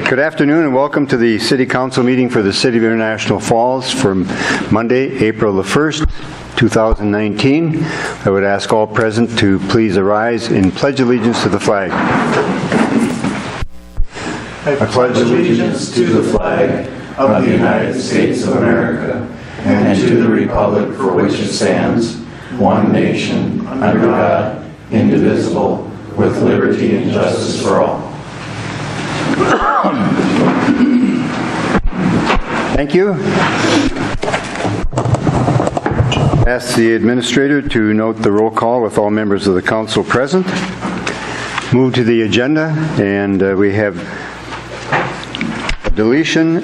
Good afternoon and welcome to the City Council meeting for the City of International Falls for Monday, April the 1st, 2019. I would ask all present to please arise and pledge allegiance to the flag. I pledge allegiance to the flag of the United States of America and to the republic for which it stands, one nation, under God, indivisible, with liberty and justice for all. Thank you. Ask the administrator to note the roll call with all members of the council present. Move to the agenda, and we have a deletion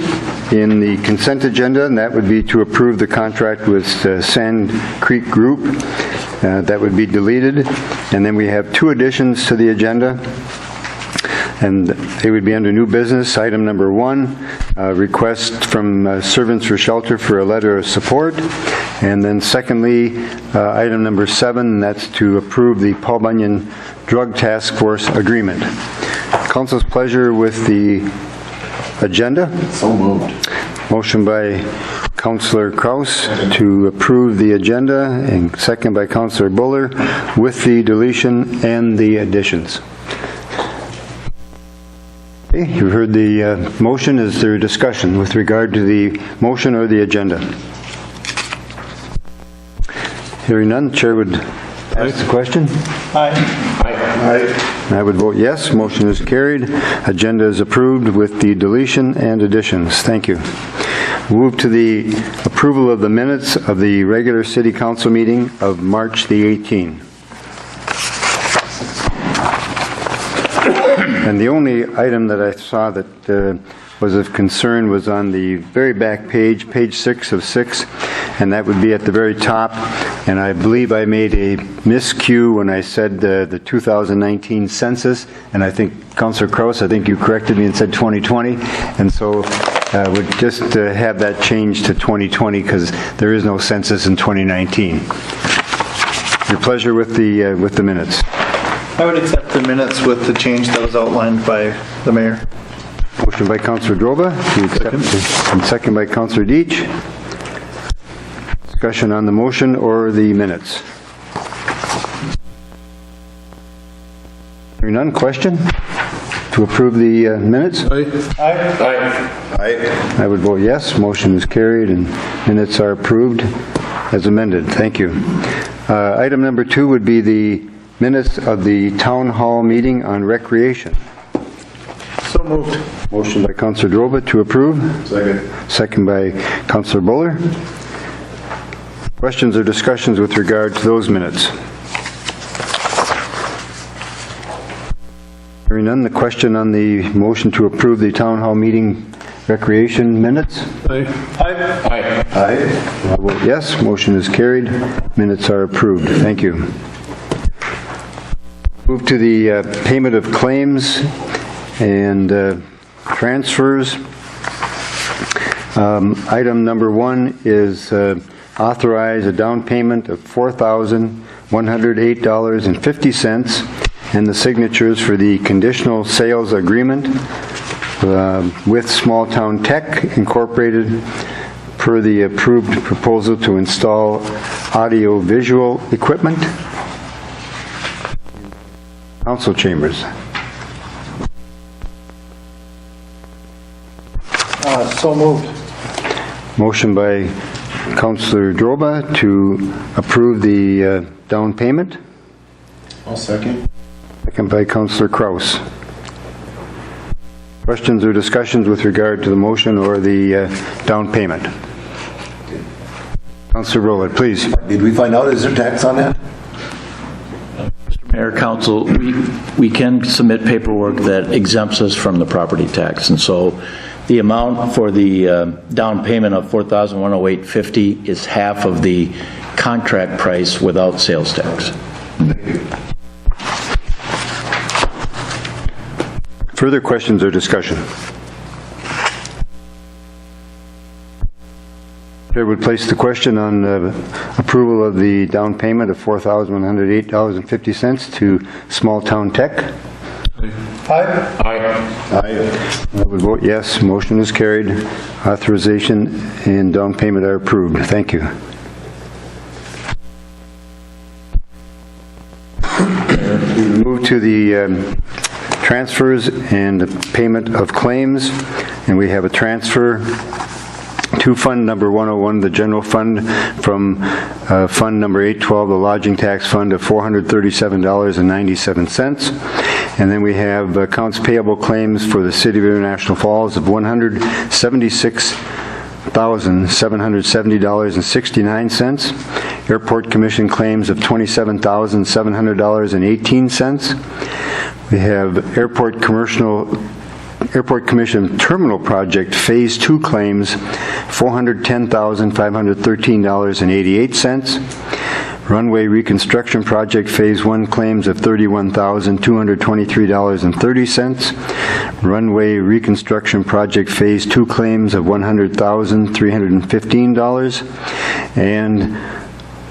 in the consent agenda, and that would be to approve the contract with Sand Creek Group. That would be deleted. And then we have two additions to the agenda, and they would be under new business. Item number 1, request from Servants for Shelter for a letter of support. And then secondly, item number 7, that's to approve the Paul Bunyan Drug Task Force agreement. Council's pleasure with the agenda. So moved. Motion by Councillor Kraus to approve the agenda, and second by Councillor Buller with the deletion and the additions. Okay, you've heard the motion. Is there discussion with regard to the motion or the agenda? Hearing none, the Chair would ask the question. Aye. I would vote yes. Motion is carried. Agenda is approved with the deletion and additions. Thank you. Move to the approval of the minutes of the regular City Council meeting of March the 18th. And the only item that I saw that was of concern was on the very back page, page 6 of 6, and that would be at the very top. And I believe I made a miscue when I said the 2019 census, and I think, Councillor Kraus, I think you corrected me and said 2020, and so I would just have that changed to 2020 because there is no census in 2019. Your pleasure with the minutes. I would accept the minutes with the change that was outlined by the mayor. Motion by Councillor Droba to accept, and second by Councillor Deitch. Discussion on the motion or the minutes? Hearing none, question? To approve the minutes? Aye. I would vote yes. Motion is carried and minutes are approved as amended. Thank you. Item number 2 would be the minutes of the Town Hall meeting on recreation. So moved. Motion by Councillor Droba to approve. Second. Second by Councillor Buller. Questions or discussions with regard to those minutes? Hearing none, the question on the motion to approve the Town Hall meeting recreation minutes? Aye. Aye. I vote yes. Motion is carried. Minutes are approved. Thank you. Move to the payment of claims and transfers. Item number 1 is authorize a down payment of $4,108.50 and the signatures for the conditional sales agreement with Small Town Tech Incorporated per the approved proposal to install audio-visual equipment. Council chambers. So moved. Motion by Councillor Droba to approve the down payment. I'll second. Second by Councillor Kraus. Questions or discussions with regard to the motion or the down payment? Councillor Rowland, please. Did we find out, is there tax on that? Mayor, Council, we can submit paperwork that exempts us from the property tax, and so the amount for the down payment of $4,108.50 is half of the contract price without sales tax. Further questions or discussion? Chair would place the question on approval of the down payment of $4,108.50 to Small Town Tech. I would vote yes. Motion is carried. Authorization and down payment are approved. Thank you. We move to the transfers and the payment of claims, and we have a transfer to Fund Number 101, the General Fund, from Fund Number 812, the Lodging Tax Fund, of $437.97. And then we have accounts payable claims for the City of International Falls of $176,770.69. Airport Commission claims of $27,700.18. We have Airport Commission Terminal Project Phase 2 claims, $410,513.88. Runway Reconstruction Project Phase 1 claims of $31,223.30. Runway Reconstruction Project Phase 2 claims of $100,315. And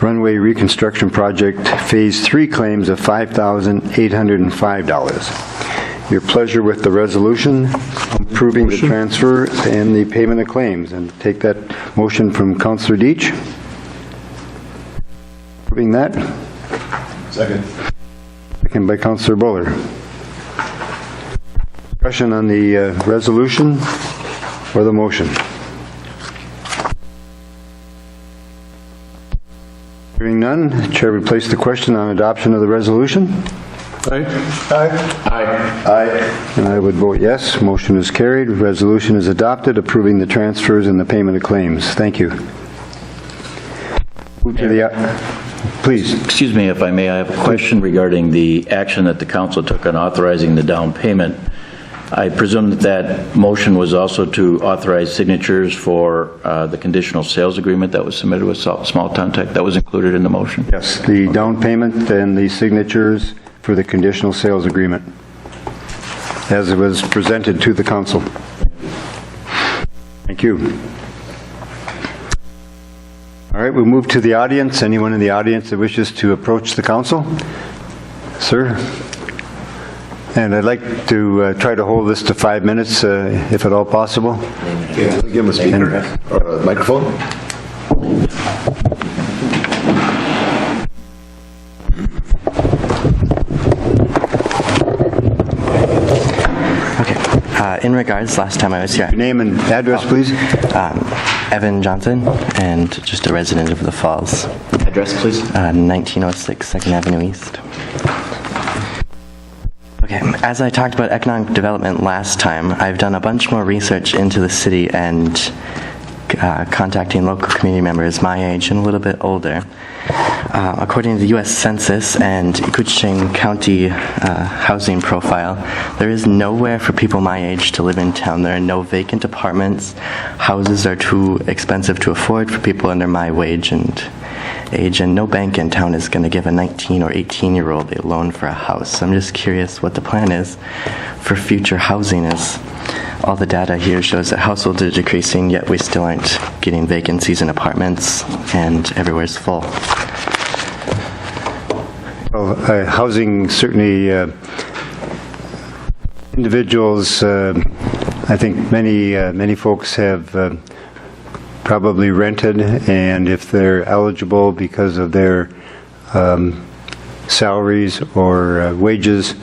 Runway Reconstruction Project Phase 3 claims of $5,805. Your pleasure with the resolution approving the transfer and the payment of claims. And take that motion from Councillor Deitch. Approving that. Second. Second by Councillor Buller. Discussion on the resolution or the motion? Hearing none, the Chair would place the question on adoption of the resolution. Aye. And I would vote yes. Motion is carried. Resolution is adopted, approving the transfers and the payment of claims. Thank you. Move to the, please. Excuse me if I may, I have a question regarding the action that the council took on authorizing the down payment. I presume that that motion was also to authorize signatures for the conditional sales agreement that was submitted with Small Town Tech. That was included in the motion? Yes, the down payment and the signatures for the conditional sales agreement as it was presented to the council. Thank you. All right, we'll move to the audience. Anyone in the audience that wishes to approach the council? Sir? And I'd like to try to hold this to 5 minutes, if at all possible. Yeah, give him a speaker or a microphone. In regards, last time I was here, Your name and address, please. Evan Johnson, and just a resident of the Falls. Address, please. 1906 2nd Avenue East. Okay, as I talked about economic development last time, I've done a bunch more research into the city and contacting local community members my age and a little bit older. According to the U.S. Census and Koochiching County housing profile, there is nowhere for people my age to live in town. There are no vacant apartments. Houses are too expensive to afford for people under my wage and age, and no bank in town is going to give a 19 or 18-year-old a loan for a house. So I'm just curious what the plan is for future housing. As all the data here shows that households are decreasing, yet we still aren't getting vacancies in apartments, and everywhere's full. Well, housing certainly, individuals, I think many folks have probably rented, and if they're eligible because of their salaries or wages,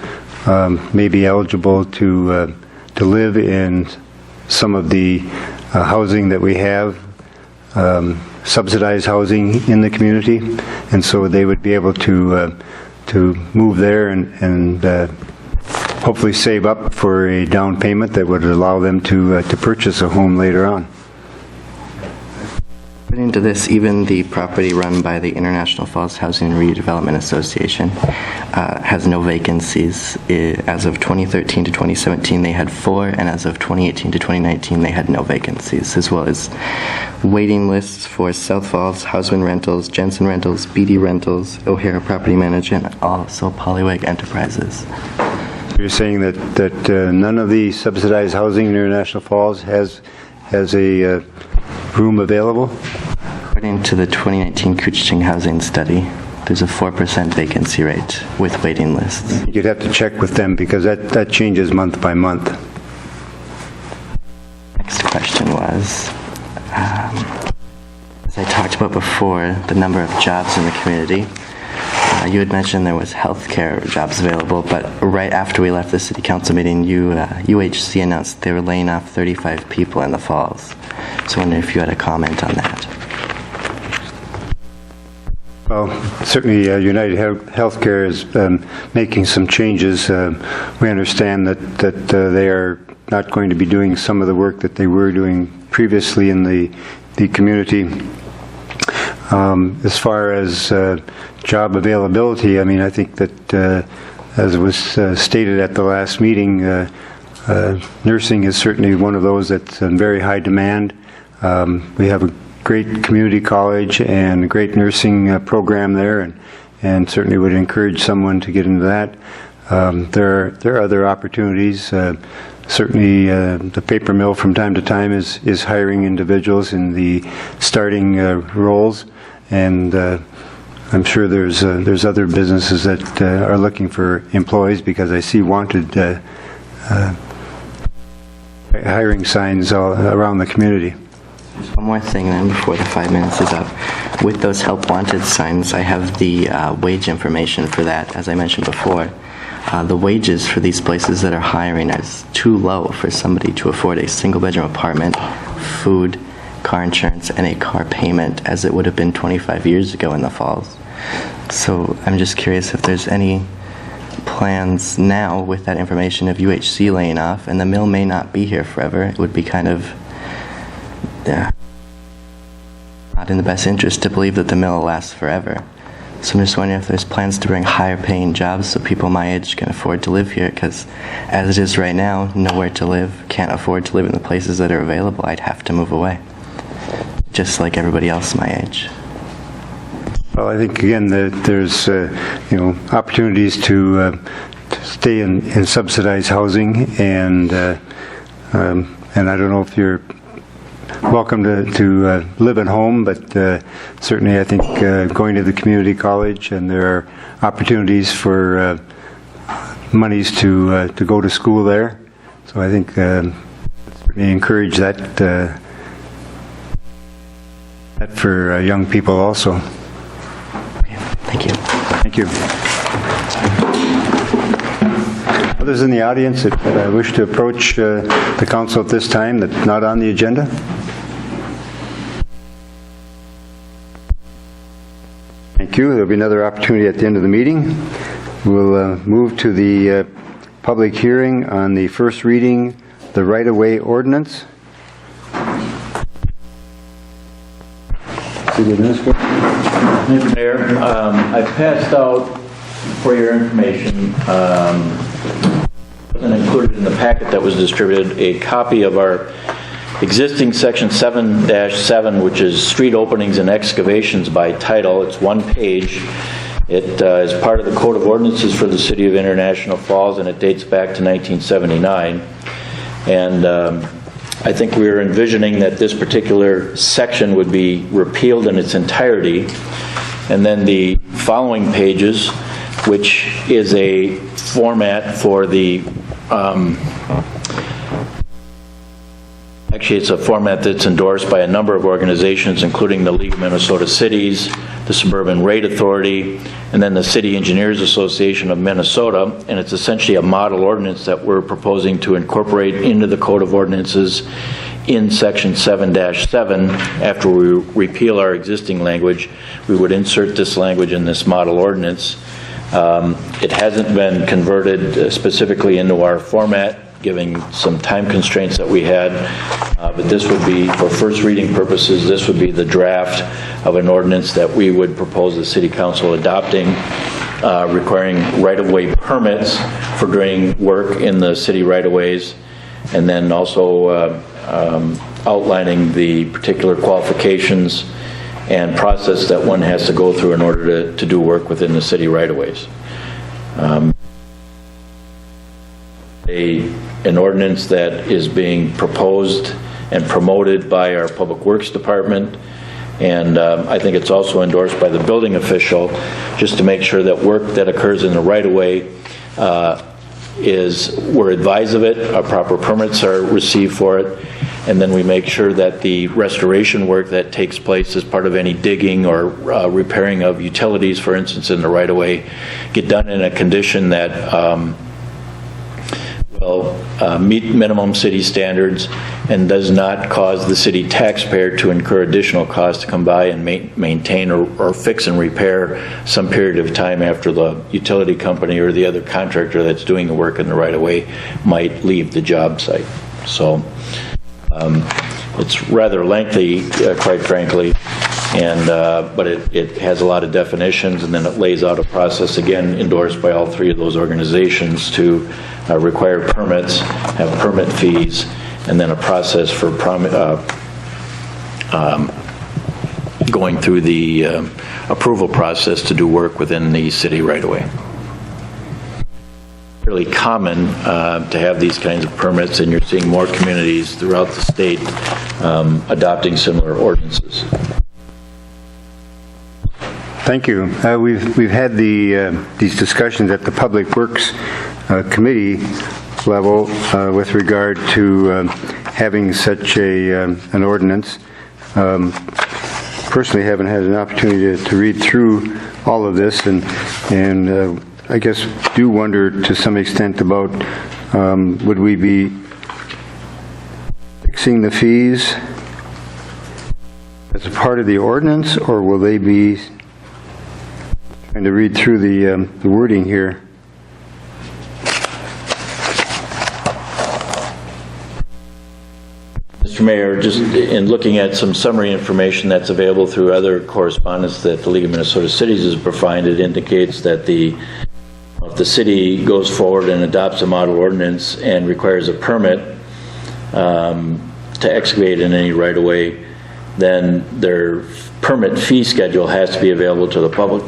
may be eligible to live in some of the housing that we have, subsidized housing in the community, and so they would be able to move there and hopefully save up for a down payment that would allow them to purchase a home later on. According to this, even the property run by the International Falls Housing Redevelopment Association has no vacancies. As of 2013 to 2017, they had 4, and as of 2018 to 2019, they had no vacancies, as well as waiting lists for South Falls, Houseman Rentals, Jensen Rentals, BD Rentals, O'Hara Property Management, and also Polywag Enterprises. You're saying that none of the subsidized housing in International Falls has a room available? According to the 2019 Koochiching Housing Study, there's a 4% vacancy rate with waiting lists. You'd have to check with them because that changes month by month. Next question was, as I talked about before, the number of jobs in the community. You had mentioned there was healthcare jobs available, but right after we left the city council meeting, UHC announced they were laying off 35 people in the Falls. So I wonder if you had a comment on that. Well, certainly United Healthcare is making some changes. We understand that they are not going to be doing some of the work that they were doing previously in the community. As far as job availability, I mean, I think that as was stated at the last meeting, nursing is certainly one of those that's in very high demand. We have a great community college and a great nursing program there, and certainly would encourage someone to get into that. There are other opportunities. Certainly, the paper mill from time to time is hiring individuals in the starting roles, and I'm sure there's other businesses that are looking for employees because I see wanted hiring signs all around the community. One more thing then before the 5 minutes is up. With those help wanted signs, I have the wage information for that. As I mentioned before, the wages for these places that are hiring is too low for somebody to afford a single bedroom apartment, food, car insurance, and a car payment as it would have been 25 years ago in the Falls. So I'm just curious if there's any plans now with that information of UHC laying off, and the mill may not be here forever. It would be kind of not in the best interest to believe that the mill will last forever. So I'm just wondering if there's plans to bring higher paying jobs so people my age can afford to live here, because as it is right now, nowhere to live, can't afford to live in the places that are available. I'd have to move away, just like everybody else my age. Well, I think again that there's opportunities to stay in subsidized housing, and I don't know if you're welcome to live at home, but certainly I think going to the community college, and there are opportunities for monies to go to school there. So I think certainly encourage that for young people also. Thank you. Thank you. Others in the audience that wish to approach the council at this time that's not on the agenda? Thank you. There'll be another opportunity at the end of the meeting. We'll move to the public hearing on the first reading, the right-of-way ordinance. City Administrator. Mr. Mayor, I passed out for your information, and included in the packet that was distributed, a copy of our existing section 7-7, which is street openings and excavations by title. It's one page. It is part of the Code of Ordinances for the City of International Falls, and it dates back to 1979. And I think we were envisioning that this particular section would be repealed in its entirety, and then the following pages, which is a format for the actually, it's a format that's endorsed by a number of organizations, including the League of Minnesota Cities, the Suburban Rate Authority, and then the City Engineers Association of Minnesota. And it's essentially a model ordinance that we're proposing to incorporate into the Code of Ordinances in Section 7-7. After we repeal our existing language, we would insert this language in this model ordinance. It hasn't been converted specifically into our format, giving some time constraints that we had, but this would be, for first reading purposes, this would be the draft of an ordinance that we would propose the City Council adopting, requiring right-of-way permits for doing work in the city right-of-ways, and then also outlining the particular qualifications and process that one has to go through in order to do work within the city right-of-ways. An ordinance that is being proposed and promoted by our Public Works Department And I think it's also endorsed by the building official, just to make sure that work that occurs in the right-of-way we're advised of it, proper permits are received for it, and then we make sure that the restoration work that takes place as part of any digging or repairing of utilities, for instance, in the right-of-way, get done in a condition that will meet minimum city standards and does not cause the city taxpayer to incur additional costs to come by and maintain or fix and repair some period of time after the utility company or the other contractor that's doing the work in the right-of-way might leave the job site. So it's rather lengthy, quite frankly, and but it has a lot of definitions, and then it lays out a process, again, endorsed by all three of those organizations, to require permits, have permit fees, and then a process for going through the approval process to do work within the city right-of-way. Fairly common to have these kinds of permits, and you're seeing more communities throughout the state adopting similar ordinances. Thank you. We've had these discussions at the Public Works Committee level with regard to having such an ordinance. Personally, haven't had an opportunity to read through all of this, and I guess do wonder to some extent about would we be fixing the fees as a part of the ordinance, or will they be trying to read through the wording here? Mr. Mayor, just in looking at some summary information that's available through other correspondence that the League of Minnesota Cities has provided, it indicates that if the city goes forward and adopts a model ordinance and requires a permit to excavate in any right-of-way, then their permit fee schedule has to be available to the public,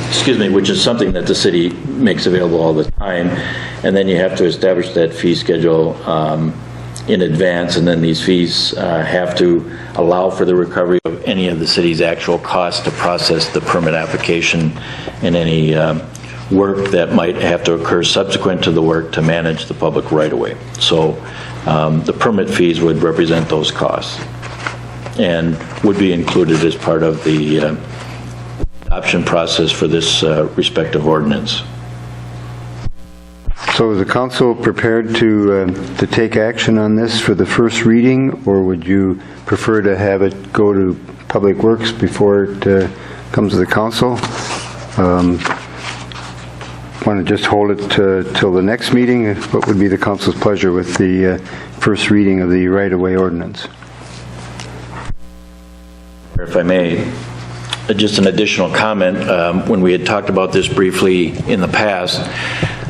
excuse me, which is something that the city makes available all the time. And then you have to establish that fee schedule in advance, and then these fees have to allow for the recovery of any of the city's actual costs to process the permit application and any work that might have to occur subsequent to the work to manage the public right-of-way. So the permit fees would represent those costs and would be included as part of the adoption process for this respective ordinance. So is the council prepared to take action on this for the first reading, or would you prefer to have it go to Public Works before it comes to the council? Want to just hold it till the next meeting? What would be the council's pleasure with the first reading of the right-of-way ordinance? If I may, just an additional comment. When we had talked about this briefly in the past,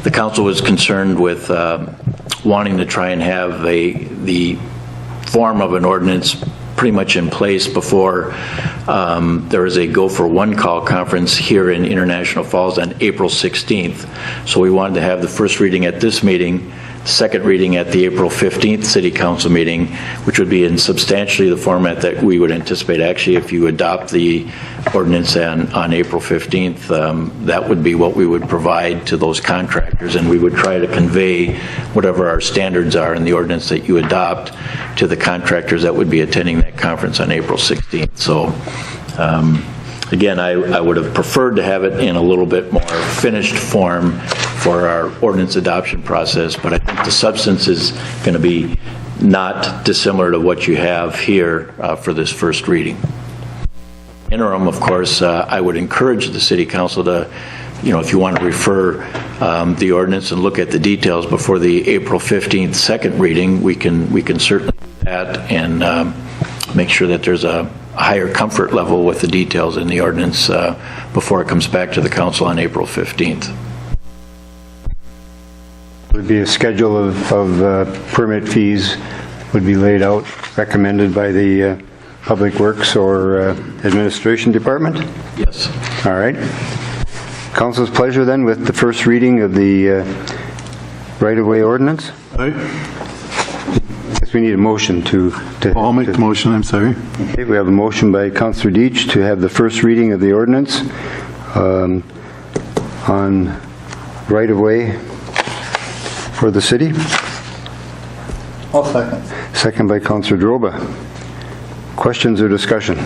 the council was concerned with wanting to try and have the form of an ordinance pretty much in place before there is a Go for One Call conference here in International Falls on April 16th. So we wanted to have the first reading at this meeting, second reading at the April 15th City Council meeting, which would be in substantially the format that we would anticipate. Actually, if you adopt the ordinance on April 15th, that would be what we would provide to those contractors, and we would try to convey whatever our standards are in the ordinance that you adopt to the contractors that would be attending that conference on April 16th. So again, I would have preferred to have it in a little bit more finished form for our ordinance adoption process, but I think the substance is going to be not dissimilar to what you have here for this first reading. Interim, of course, I would encourage the City Council to, if you want to refer the ordinance and look at the details before the April 15th second reading, we can certainly do that and make sure that there's a higher comfort level with the details in the ordinance before it comes back to the council on April 15th. Would be a schedule of permit fees would be laid out, recommended by the Public Works or Administration Department? Yes. All right. Council's pleasure then with the first reading of the right-of-way ordinance? Aye. Yes, we need a motion to... I'll make the motion, I'm sorry. Okay, we have a motion by Councillor Deitch to have the first reading of the ordinance on right-of-way for the city. I'll second. Second by Councillor Droba. Questions or discussion?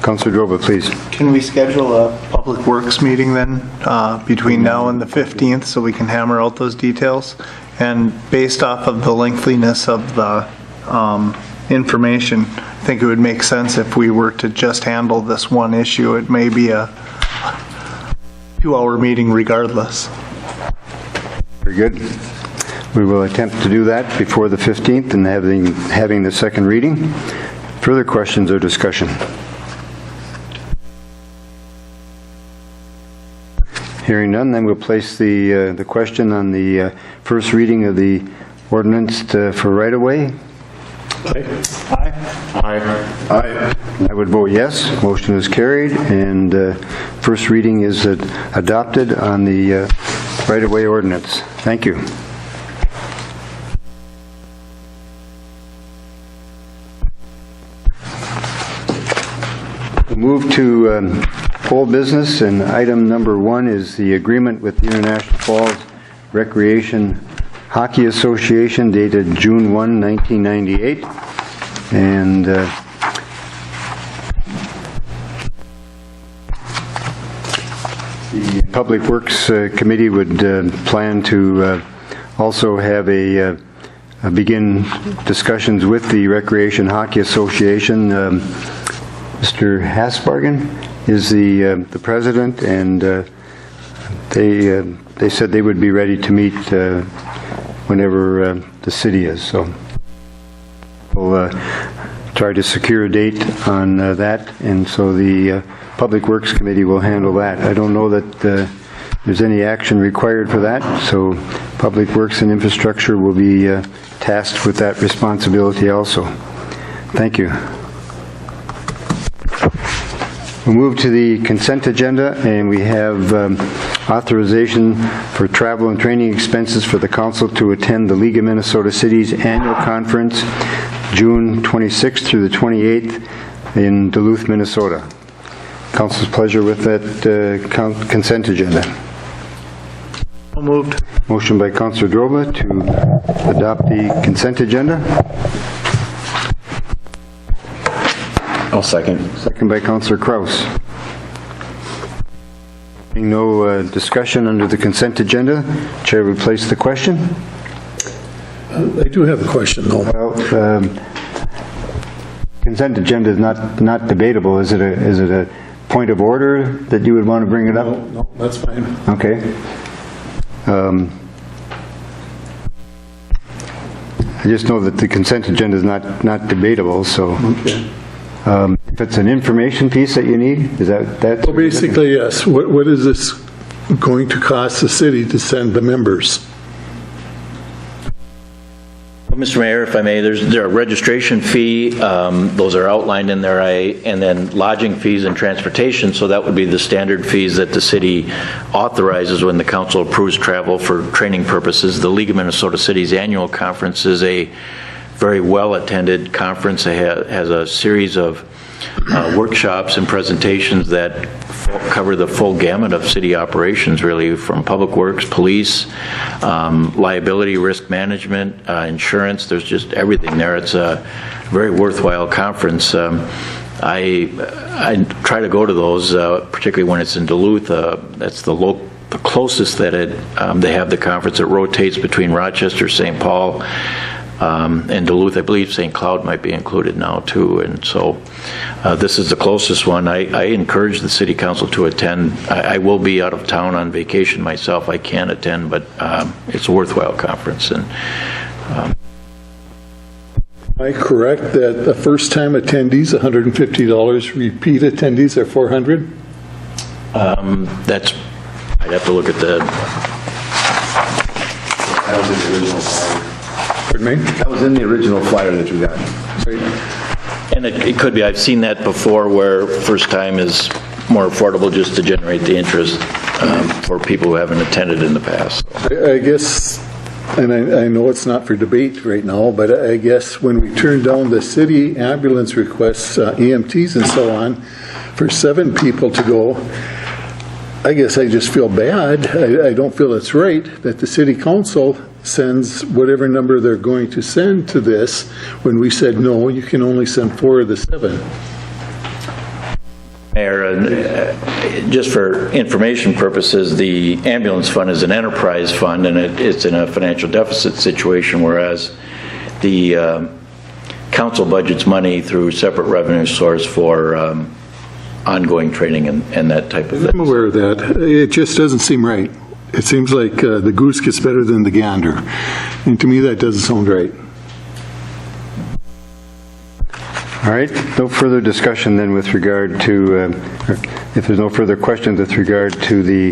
Councillor Droba, please. Can we schedule a Public Works meeting then, between now and the 15th, so we can hammer out those details? And based off of the lengthiness of the information, I think it would make sense if we were to just handle this one issue. It may be a 2-hour meeting regardless. Very good. We will attempt to do that before the 15th and having the second reading. Further questions or discussion? Hearing none, then we'll place the question on the first reading of the ordinance for right-of-way. Aye. I would vote yes. Motion is carried, and first reading is adopted on the right-of-way ordinance. Thank you. We'll move to old business, and item number 1 is the agreement with the International Falls Recreation Hockey Association dated June 1, 1998. And the Public Works Committee would plan to also have begin discussions with the Recreation Hockey Association. Mr. Hasbargen is the president, and they said they would be ready to meet whenever the city is. So we'll try to secure a date on that, and so the Public Works Committee will handle that. I don't know that there's any action required for that, so Public Works and Infrastructure will be tasked with that responsibility also. Thank you. We'll move to the consent agenda, and we have authorization for travel and training expenses for the council to attend the League of Minnesota Cities annual conference June 26th through the 28th in Duluth, Minnesota. Council's pleasure with that consent agenda. So moved. Motion by Councilor Droba to adopt the consent agenda. I'll second. Second by Councilor Kraus. Being no discussion under the consent agenda, Chair would place the question. I do have a question, though. Well, consent agenda is not debatable. Is it a point of order that you would want to bring it up? No, that's fine. Okay. I just know that the consent agenda is not debatable, so. Okay. If it's an information piece that you need, is that? Well, basically, yes. What is this going to cost the city to send the members? Well, Mr. Mayor, if I may, there are registration fee, those are outlined in there, and then lodging fees and transportation, so that would be the standard fees that the city authorizes when the council approves travel for training purposes. The League of Minnesota Cities annual conference is a very well-attended conference. It has a series of workshops and presentations that cover the full gamut of city operations, really, from public works, police, liability, risk management, insurance. There's just everything there. It's a very worthwhile conference. I try to go to those, particularly when it's in Duluth. That's the closest that they have the conference. It rotates between Rochester, St. Paul, and Duluth. I believe St. Cloud might be included now too, and so this is the closest one. I encourage the City Council to attend. I will be out of town on vacation myself. I can't attend, but it's a worthwhile conference. And Am I correct that the first-time attendees, $150, repeat attendees are $400? I'd have to look at the. That was in the original flyer. Pardon me? That was in the original flyer that you got. And it could be, I've seen that before, where first time is more affordable just to generate the interest for people who haven't attended in the past. I guess and I know it's not for debate right now, but I guess when we turned down the city ambulance requests, EMTs and so on, for 7 people to go, I guess I just feel bad. I don't feel it's right that the city council sends whatever number they're going to send to this when we said, no, you can only send 4 of the 7. Mayor, just for information purposes, the ambulance fund is an enterprise fund, and it's in a financial deficit situation, whereas the council budgets money through separate revenue source for ongoing training and that type of thing. I'm aware of that. It just doesn't seem right. It seems like the goose gets better than the gander. And to me, that doesn't sound right. All right, no further discussion then with regard to, if there's no further questions with regard to the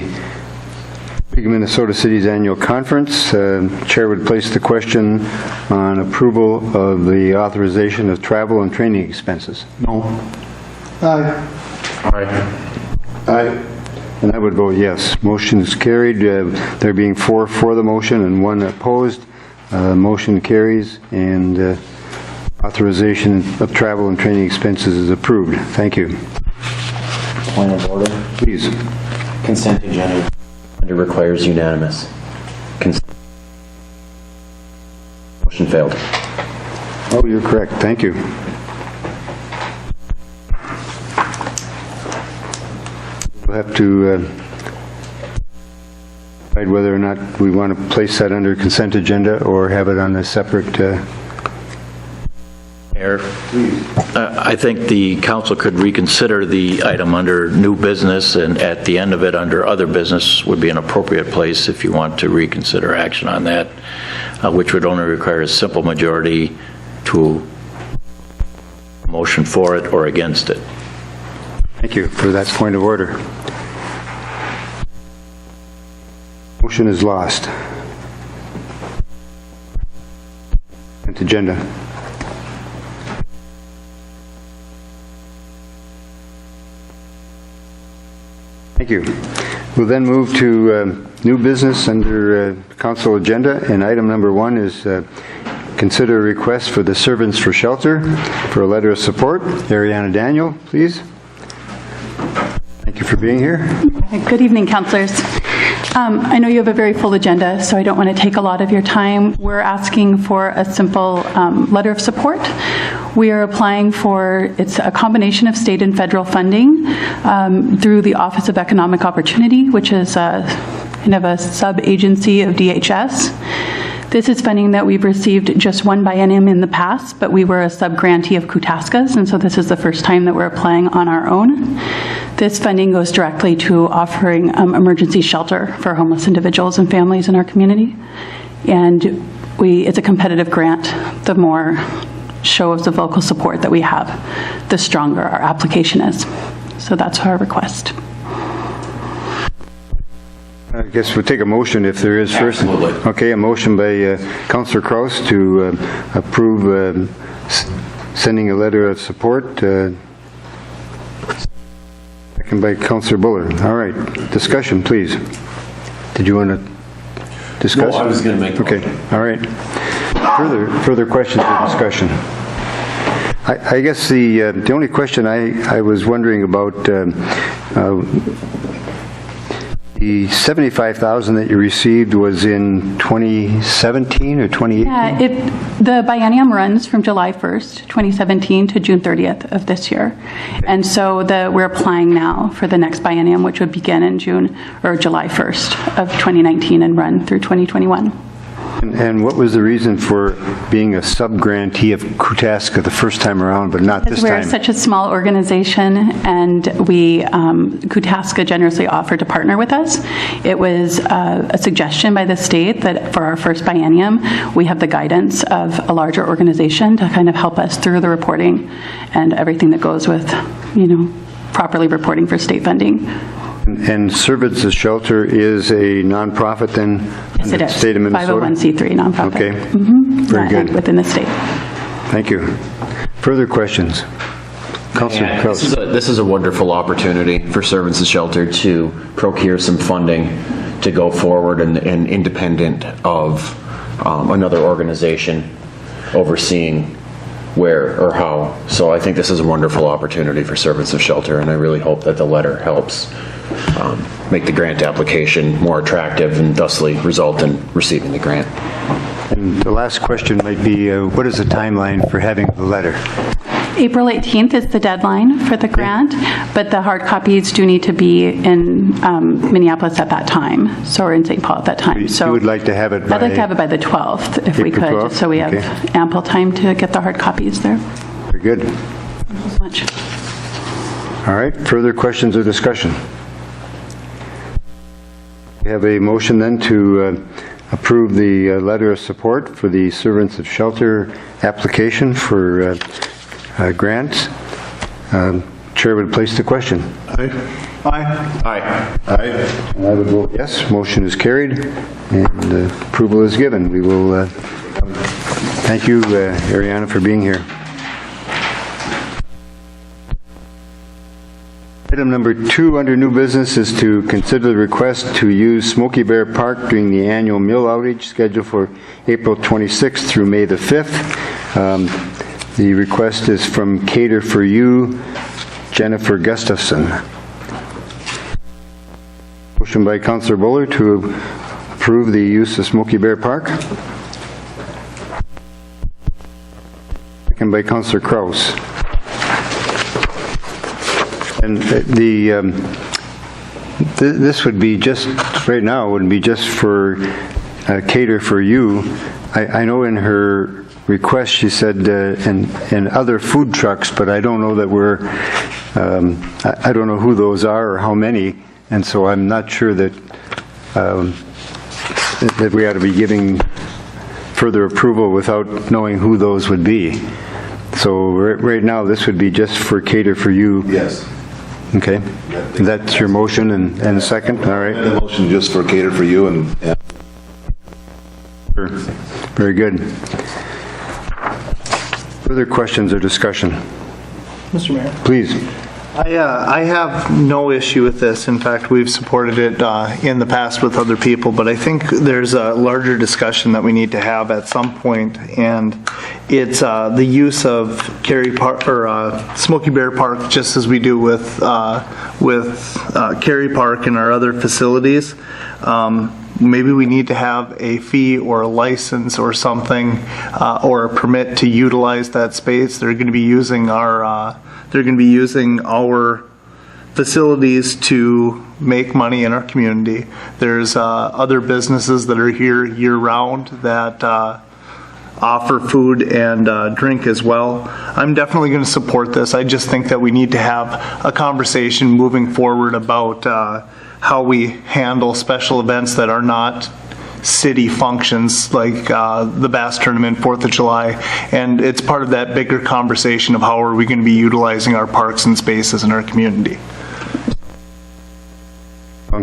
League of Minnesota Cities Annual Conference, Chair would place the question on approval of the authorization of travel and training expenses. No. Aye. And I would vote yes. Motion is carried. There being 4 for the motion and 1 opposed. Motion carries, and authorization of travel and training expenses is approved. Thank you. Point of order. Please. Consent agenda requires unanimous. Motion failed. Oh, you're correct. Thank you. We'll have to decide whether or not we want to place that under consent agenda or have it on a separate. Mayor, I think the council could reconsider the item under new business, and at the end of it, under other business, would be an appropriate place if you want to reconsider action on that, which would only require a simple majority to motion for it or against it. Thank you for that point of order. Motion is lost. Consent agenda. Thank you. We'll then move to new business under council agenda, and item number 1 is consider a request for the Servants for Shelter for a letter of support. Ariana Daniel, please. Thank you for being here. Good evening, councilors. I know you have a very full agenda, so I don't want to take a lot of your time. We're asking for a simple letter of support. We are applying for, it's a combination of state and federal funding through the Office of Economic Opportunity, which is kind of a sub-agency of DHS. This is funding that we've received just one biennium in the past, but we were a sub-grantee of Kutaska's, and so this is the first time that we're applying on our own. This funding goes directly to offering emergency shelter for homeless individuals and families in our community. And it's a competitive grant. The more shows of local support that we have, the stronger our application is. So that's our request. I guess we'll take a motion if there is first. Absolutely. Okay, a motion by Councillor Kraus to approve sending a letter of support. Second by Councillor Buller. All right, discussion, please. Did you want to discuss? No, I was going to make the Okay, motion. all right. Further questions or discussion? I guess the only question I was wondering about the $75,000 that you received was in 2017 or 2018? Yeah, the biennium runs from July 1st, 2017 to June 30th of this year. And so we're applying now for the next biennium, which would begin in June or July 1st of 2019 and run through 2021. And what was the reason for being a sub-grantee of Kutaska the first time around, but not this Because time? we're such a small organization, and Kutaska generously offered to partner with us. It was a suggestion by the state that for our first biennium, we have the guidance of a larger organization to kind of help us through the reporting and everything that goes with, properly reporting for state funding. And Servants of Shelter is a nonprofit then? Yes, it is. State of Minnesota? 501c3 nonprofit. Okay. Very Yeah, good. within the state. Thank you. Further questions? Councillor Yeah, Kraus. this is a wonderful opportunity for Servants of Shelter to procure some funding to go forward and independent of another organization overseeing where or how. So I think this is a wonderful opportunity for servants of shelter, and I really hope that the letter helps make the grant application more attractive and thusly result in receiving the grant. And the last question might be, what is the timeline for having the letter? April 18th is the deadline for the grant, but the hard copies do need to be in Minneapolis at that time, so we're in St. Paul at that time. So You would like to have it by... I'd like to have it by the 12th, if we April could, 12th? just so we have Okay. ample time to get the hard copies there. Very good. Thank you so much. All right, further questions or discussion? We have a motion then to approve the letter of support for the Servants of Shelter application for grants. Chair would place the question. Aye. Aye. Aye. And I would vote yes. Motion is carried and approval is given. We will thank you, Ariana, for being here. Item number 2 under new business is to consider the request to use Smoky Bear Park during the annual mill outage scheduled for April 26th through May the 5th. The request is from Cater for You, Jennifer Gustafson. Motion by Councillor Buller to approve the use of Smoky Bear Park. Second by Councillor Kraus. And this would be just, right now, would be just for Cater for You. I know in her request she said, and other food trucks, but I don't know that we're, I don't know who those are or how many, and so I'm not sure that, that we ought to be giving further approval without knowing who those would be. So right now, this would be just for Cater for You. Yes. Okay. That's your motion and a second? All right. The motion just for Cater for You and Sure. Very good. Further questions or discussion? Mr. Mayor. Please. I have no issue with this. In fact, we've supported it in the past with other people, but I think there's a larger discussion that we need to have at some point, and it's the use of Smoky Bear Park, just as we do with Cary Park and our other facilities. Maybe we need to have a fee or a license or something, or a permit to utilize that space. They're going to be using our facilities to make money in our community. There's other businesses that are here year-round that offer food and drink as well. I'm definitely going to support this. I just think that we need to have a conversation moving forward about how we handle special events that are not city functions like the Bass Tournament, 4th of July, and it's part of that bigger conversation of how are we going to be utilizing our parks and spaces in our community.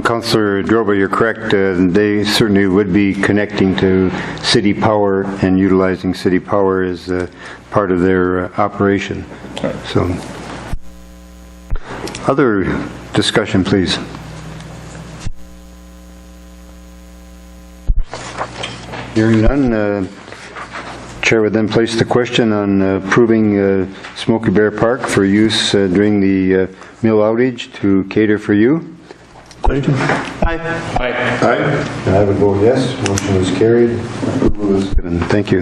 Councillor Droba, you're correct. They certainly would be connecting to city power and utilizing city power as part of their operation. So, other discussion, please. Hearing none, Chair would then place the question on approving Smoky Bear Park for use during the mill outage to Cater for You. Question? Aye. Aye. I would vote yes. Motion is carried. Approval is given. Thank you.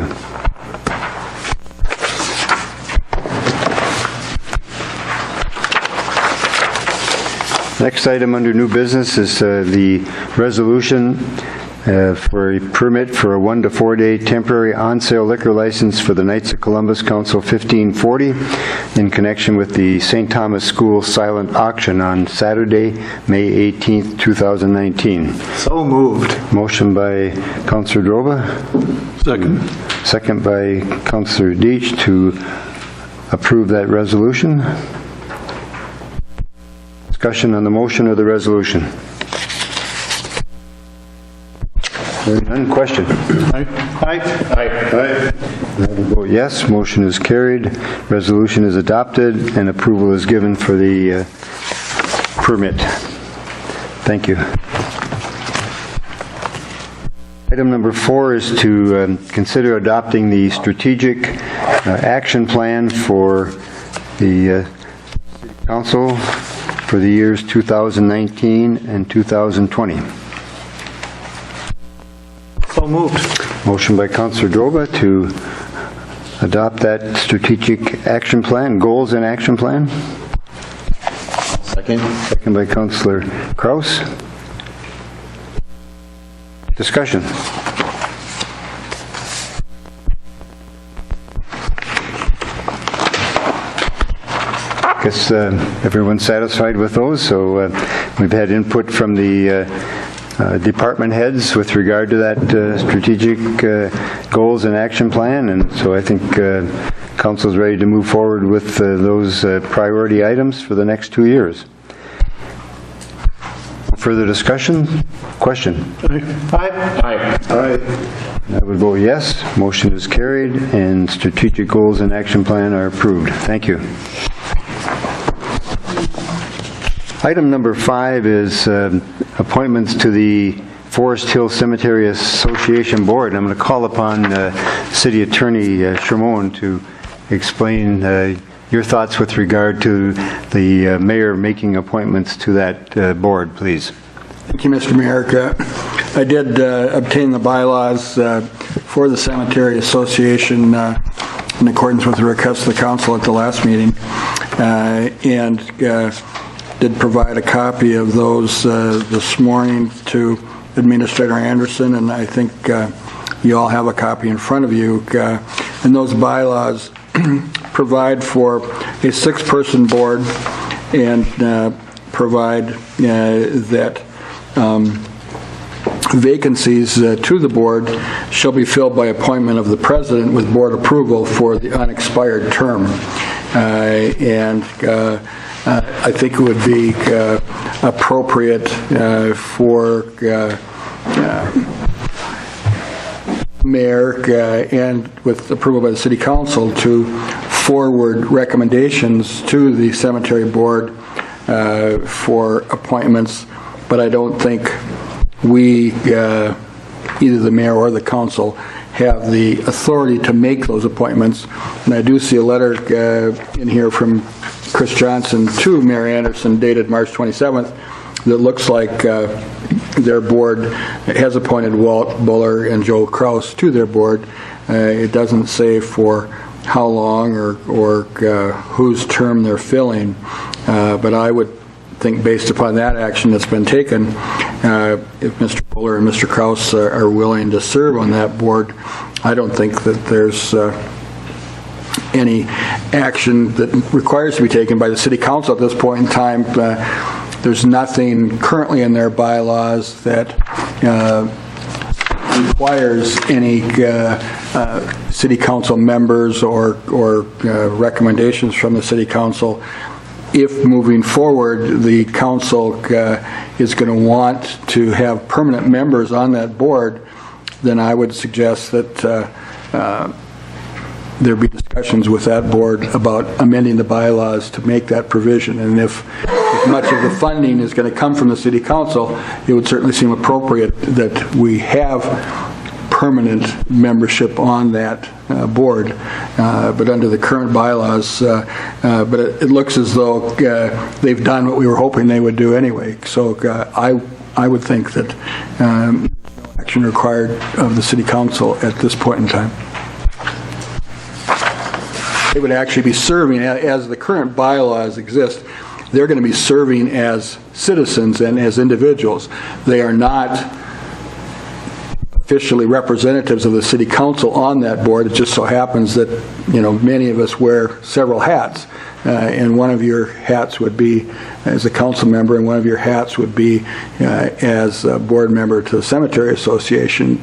Next item under new business is the resolution for a permit for a 1 to 4 day temporary on-sale liquor license for the Knights of Columbus Council 1540 in connection with the St. Thomas School silent auction on Saturday, May 18th, 2019. So moved. Motion by Councillor Droba. Second. Second by Councillor Deitch to approve that resolution. Discussion on the motion or the resolution? Hearing none, question? Aye. I will vote yes, motion is carried, resolution is adopted, and approval is given for the permit. Thank you. Item number 4 is to consider adopting the strategic action plan for the City Council for the years 2019 and 2020. So moved. Motion by Councilor Droba to adopt that strategic action plan, goals and action plan. Second. Second by Councilor Kraus. Discussion. Guess everyone's satisfied with those, so we've had input from the department heads with regard to that strategic goals and action plan, and so I think Council's ready to move forward with those priority items for the next 2 years. Further discussion? Question? Aye. I would vote yes. Motion is carried, and strategic goals and action plan are approved. Thank you. Item number 5 is appointments to the Forest Hill Cemetery Association Board. I'm going to call upon City Attorney Shermone to explain your thoughts with regard to the mayor making appointments to that board, please. Thank you, Mr. Mayor. I did obtain the bylaws for the Cemetery Association in accordance with the request of the council at the last meeting, and did provide a copy of those this morning to Administrator Anderson, and I think you all have a copy in front of you. And those bylaws provide for a 6-person board and provide that vacancies to the board shall be filled by appointment of the president with board approval for the unexpired term. And I think it would be appropriate for mayor and with approval by the city council to forward recommendations to the cemetery board for appointments, but I don't think we, either the mayor or the council, have the authority to make those appointments. And I do see a letter in here from Chris Johnson to Mayor Anderson dated March 27th that looks like their board has appointed Walt Buller and Joe Kraus to their board. It doesn't say for how long or whose term they're filling, but I would think based upon that action that's been taken, if Mr. Buller and Mr. Kraus are willing to serve on that board, I don't think that there's any action that requires to be taken by the city council at this point in time. There's nothing currently in their bylaws that requires any city council members or recommendations from the city council. If moving forward the council is going to want to have permanent members on that board, then I would suggest that there be discussions with that board about amending the bylaws to make that provision. And if much of the funding is going to come from the city council, it would certainly seem appropriate that we have permanent membership on that board. But under the current bylaws, but it looks as though they've done what we were hoping they would do anyway. So I would think that no action required of the city council at this point in time. They would actually be serving, as the current bylaws exist, they're going to be serving as citizens and as individuals. They are not officially representatives of the city council on that board. It just so happens that, many of us wear several hats, and one of your hats would be as a council member, and one of your hats would be as a board member to the Cemetery Association.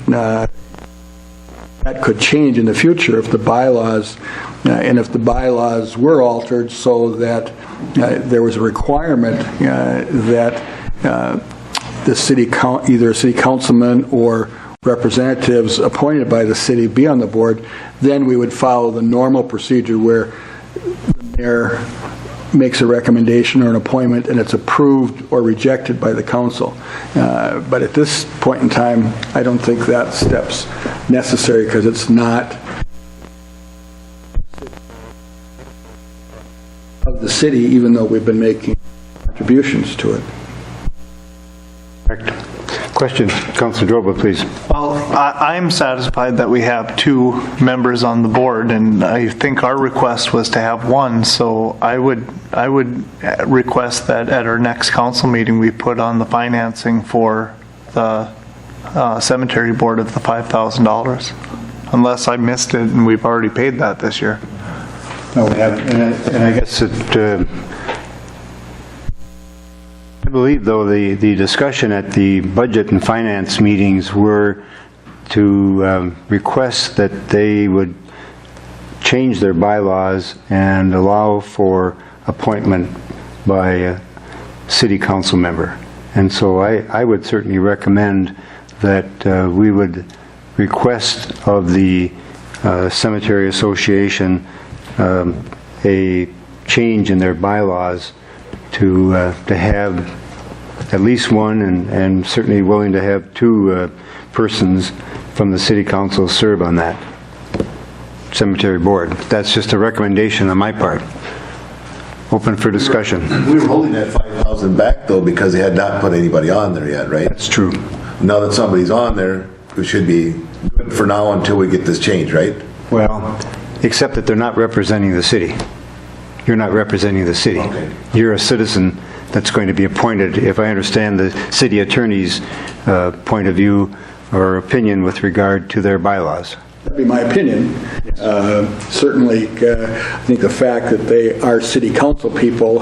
That could change in the future if the bylaws, and if the bylaws were altered so that there was a requirement that the city, either a city councilman or representatives appointed by the city be on the board, then we would follow the normal procedure where the mayor makes a recommendation or an appointment, and it's approved or rejected by the council. But at this point in time, I don't think that step's necessary because it's not of the city, even though we've been making contributions to it. Correct. Questions? Councilor Droba, please. Well, I'm satisfied that we have 2 members on the board, and I think our request was to have 1, so I would request that at our next council meeting, we put on the financing for the cemetery board of the $5,000, unless I missed it and we've already paid that this year. No, we haven't. And I guess it, I believe, though, the discussion at the budget and finance meetings were to request that they would change their bylaws and allow for appointment by a city council member. And so I would certainly recommend that we would request of the Cemetery Association a change in their bylaws to have at least 1 and certainly willing to have 2 persons from the city council serve on that cemetery board. That's just a recommendation on my part. Open for discussion. We were holding that 5,000 back though because they had not put anybody on there yet, right? That's true. Now that somebody's on there, it should be good for now until we get this changed, right? Well, except that they're not representing the city. You're not representing the city. Okay. You're a citizen that's going to be appointed, if I understand the city attorney's point of view or opinion with regard to their bylaws. That'd be my opinion. Certainly, I think the fact that they are city council people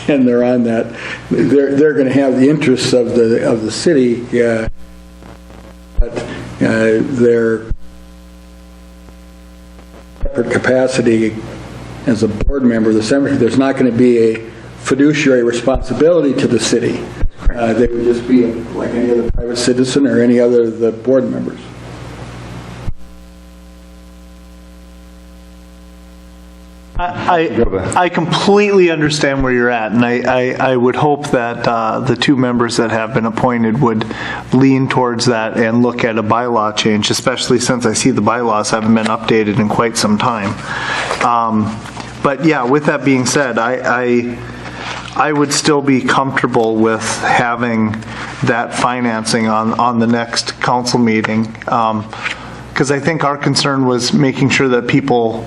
and they're on that, they're going to have the interests of the city, but their separate capacity as a board member of the cemetery, there's not going to be a fiduciary responsibility to the city. They would just be like any other private citizen or any other of the board members. I completely understand where you're at, and I would hope that the 2 members that have been appointed would lean towards that and look at a bylaw change, especially since I see the bylaws haven't been updated in quite some time. But yeah, with that being said, I would still be comfortable with having that financing on the next council meeting, because I think our concern was making sure that people,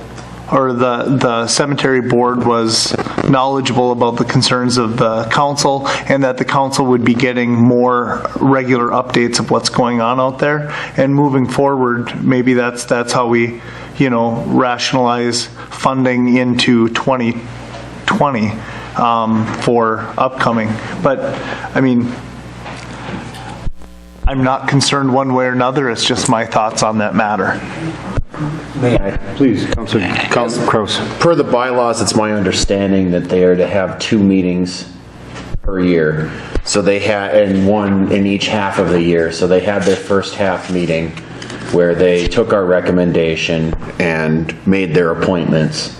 or the cemetery board, was knowledgeable about the concerns of the council, and that the council would be getting more regular updates of what's going on out there. And moving forward, maybe that's how we, rationalize funding into 2020 for upcoming. But I mean, I'm not concerned one way or another. It's just my thoughts on that matter. May I? Please, Councilor Kraus. Per the bylaws, it's my understanding that they are to have 2 meetings per year. So they had, and 1 in each half of the year. So they had their first half meeting where they took our recommendation and made their appointments.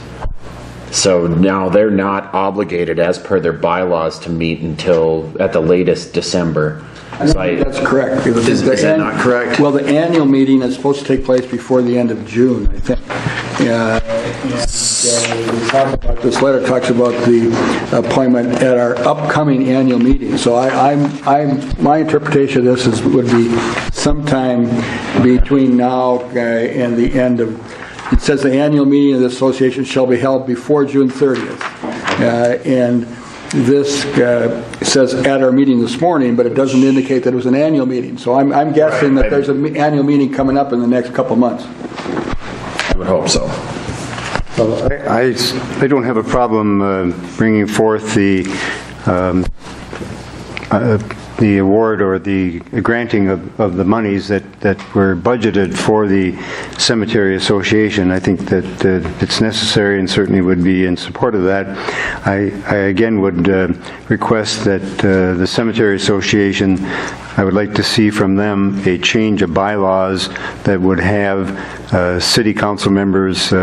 So now they're not obligated as per their bylaws to meet until at the latest December. That's correct. Is that not correct? Well, the annual meeting is supposed to take place before the end of June, I think. This letter talks about the appointment at our upcoming annual meeting. So my interpretation of this would be sometime between now and the end of. It says the annual meeting of the association shall be held before June 30th, and this says at our meeting this morning, but it doesn't indicate that it was an annual meeting. So I'm guessing that there's an annual meeting coming up in the next couple months. I would hope so. Well, I don't have a problem bringing forth the award or the granting of the monies that were budgeted for the Cemetery Association. I think that it's necessary and certainly would be in support of that. I again would request that the Cemetery Association, I would like to see from them a change of bylaws that would have city council members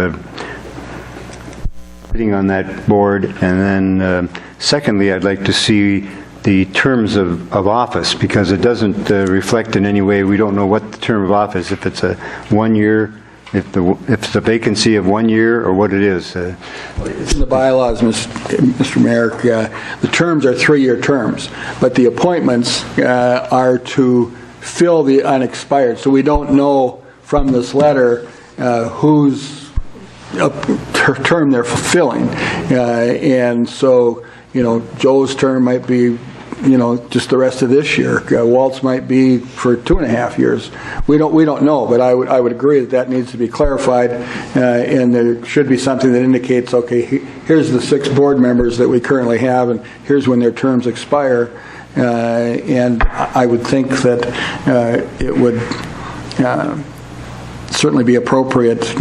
sitting on that board? And then secondly, I'd like to see the terms of office, because it doesn't reflect in any way, we don't know what the term of office, if it's a 1 year, if it's a vacancy of 1 year, or what it is. It's in the bylaws, Mr. Mayor. The terms are 3-year terms, but the appointments are to fill the unexpired. So we don't know from this letter whose term they're fulfilling. And so, Joe's term might be, just the rest of this year. Walt's might be for 2.5 years. We don't know, but I would agree that needs to be clarified, and there should be something that indicates, okay, here's the 6 board members that we currently have, and here's when their terms expire. And I would think that it would certainly be appropriate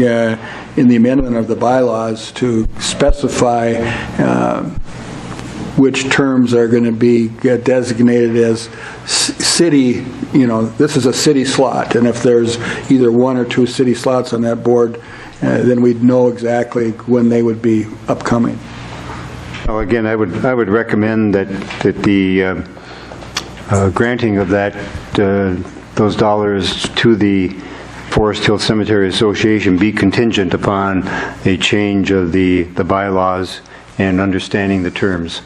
in the amendment of the bylaws to specify which terms are going to be designated as city, this is a city slot, and if there's either 1 or 2 city slots on that board, then we'd know exactly when they would be upcoming. Well, again, I would recommend that the granting of those dollars to the Forest Hill Cemetery Association be contingent upon a change of the bylaws and understanding the terms.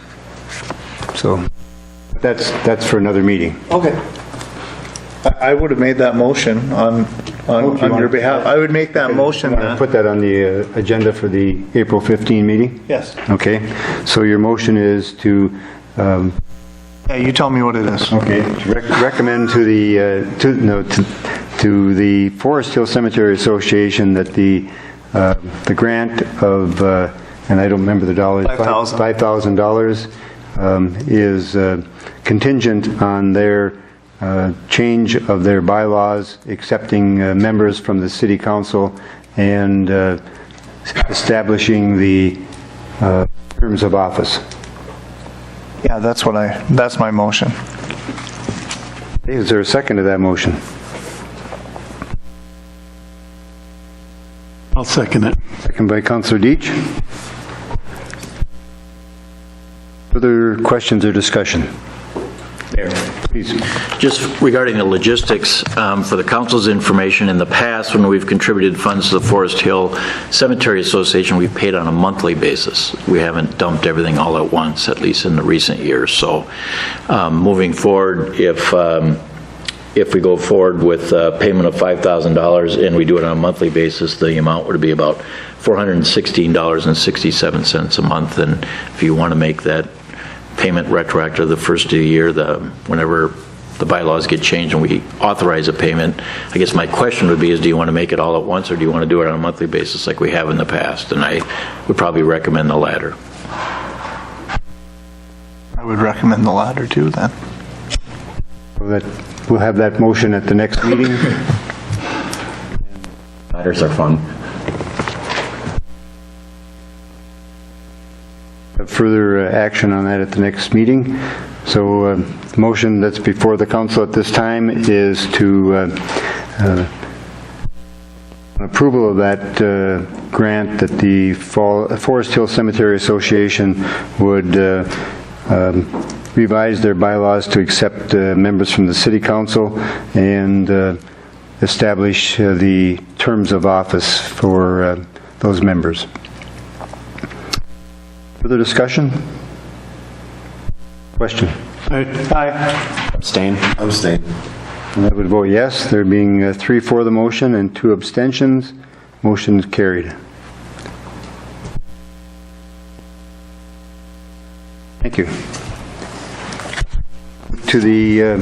So that's for another meeting. Okay. I would have made that motion on your behalf. I would make that motion. Put that on the agenda for the April 15 meeting? Yes. Okay. So your motion is to... you tell me what it is. Okay. Recommend to the Forest Hill Cemetery Association that the grant of, and I don't remember the dollars, $5,000 is contingent on their change of their bylaws, accepting members from the City Council, and establishing the terms of office. Yeah, that's my motion. Is there a second to that motion? I'll second it. Second by Councillor Deitch. Further questions or discussion? Mayor. Please. Just regarding the logistics, for the council's information, in the past, when we've contributed funds to the Forest Hill Cemetery Association, we've paid on a monthly basis. We haven't dumped everything all at once, at least in the recent years. So moving forward, if we go forward with payment of $5,000 and we do it on a monthly basis, the amount would be about $416.67 a month. And if you want to make that payment retroactive the first of the year, whenever the bylaws get changed and we authorize a payment, I guess my question would be is, do you want to make it all at once, or do you want to do it on a monthly basis like we have in the past? And I would probably recommend the latter. I would recommend the latter too, then. We'll have that motion at the next meeting. Ladders are fun. Further action on that at the next meeting. So the motion that's before the council at this time is to approval of that grant that the Forest Hill Cemetery Association would revise their bylaws to accept members from the City Council and establish the terms of office for those members. Further discussion? Question? Aye. Abstain. Abstain. And I would vote yes. There being 3 for the motion and 2 abstentions, motion is carried. Thank you. To the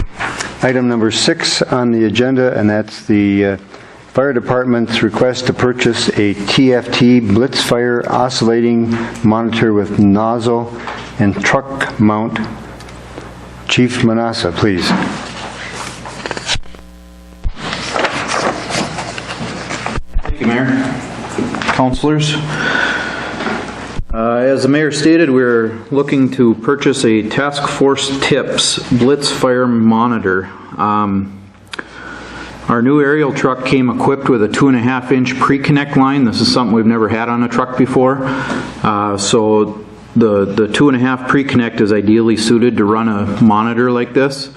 item number 6 on the agenda, and that's the Fire Department's request to purchase a TFT Blitzfire oscillating monitor with nozzle and truck mount. Chief Manassa, please. Thank you, Mayor. Councilors. As the mayor stated, we're looking to purchase a Task Force TIPS Blitzfire monitor. Our new aerial truck came equipped with a 2.5-inch pre-connect line. This is something we've never had on a truck before. So the 2.5 pre-connect is ideally suited to run a monitor like this.